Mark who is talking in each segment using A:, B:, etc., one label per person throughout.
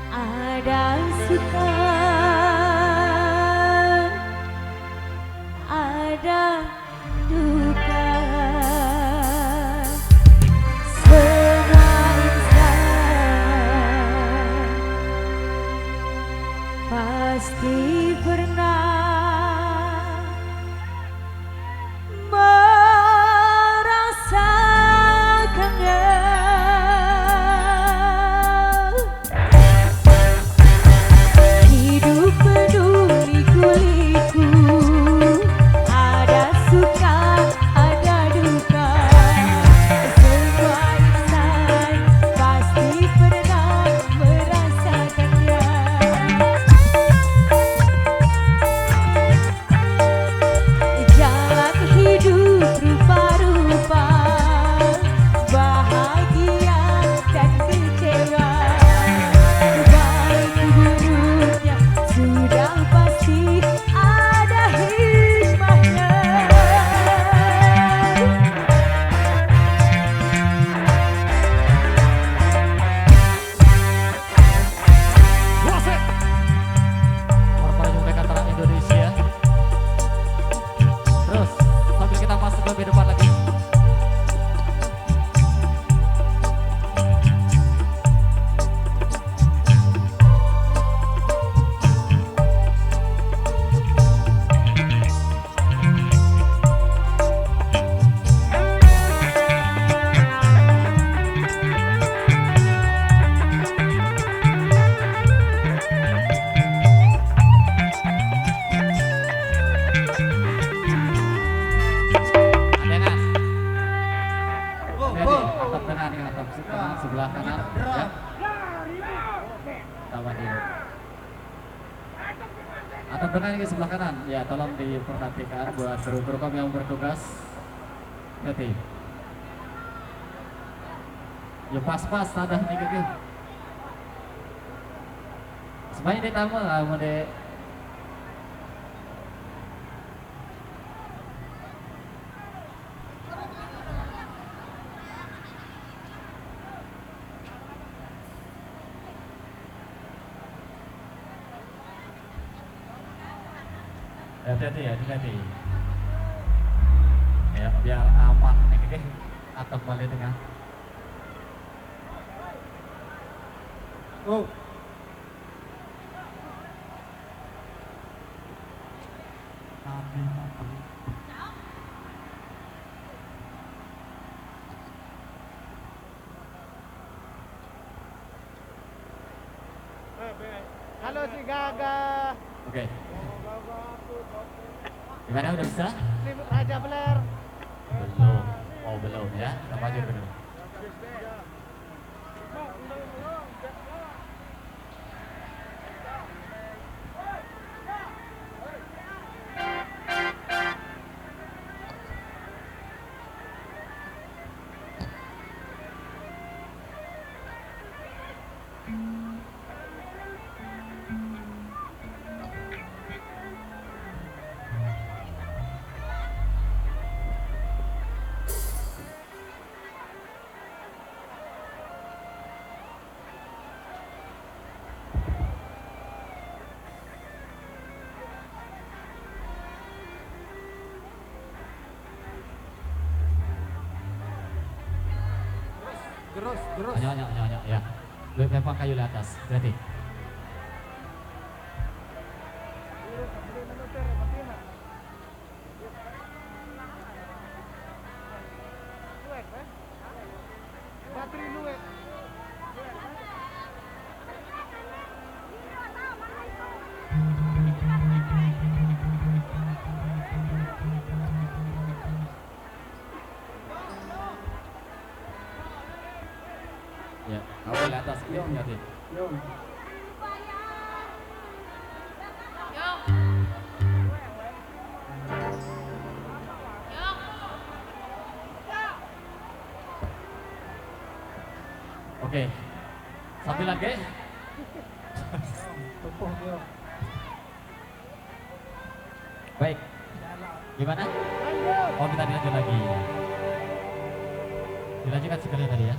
A: Ada suka, ada duka. Semua insan pasti pernah sebelah kanan ya. Atap dengan ke sebelah kanan ya, tolong diperhatikan buat kru-kru kami yang bertugas. Hati. Ya pas-pas ada nih gitu. Semuanya ditambah lah mau deh. Hati-hati ya, hati-hati ya, biar aman nih atau balik dengan
B: halo si Gaga.
A: Oke. Gimana, udah bisa?
B: Raja Beler.
A: Belum. Oh belum ya, kita maju dulu.
B: Gerus.
A: Nyak ya. Lempar kayu di atas, berarti. Ya, kamu di atas, yuk berarti. Oke, sambil lagi. Baik, gimana? Oh, kita dilanjut lagi. Dilanjutkan sekalian tadi ya.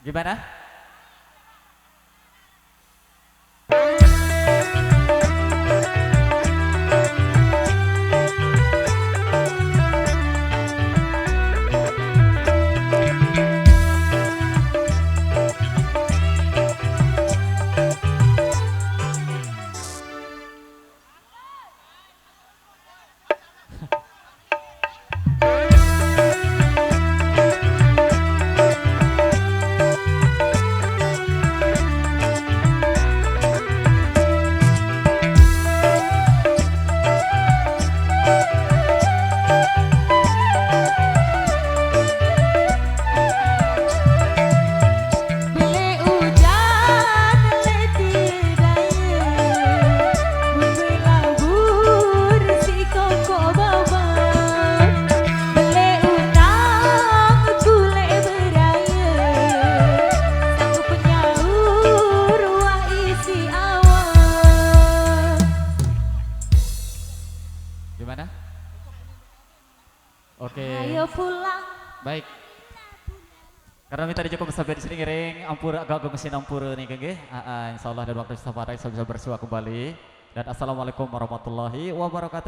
A: Gimana? Gimana? Oke.
C: Ayo pulang.
A: Baik. Karena minta cukup sampai di sini ngiring ampur agak mesin ampur nih kenge. Insyaallah dan waktu sabar saya bisa bersua kembali. Dan assalamualaikum warahmatullahi wabarakatuh.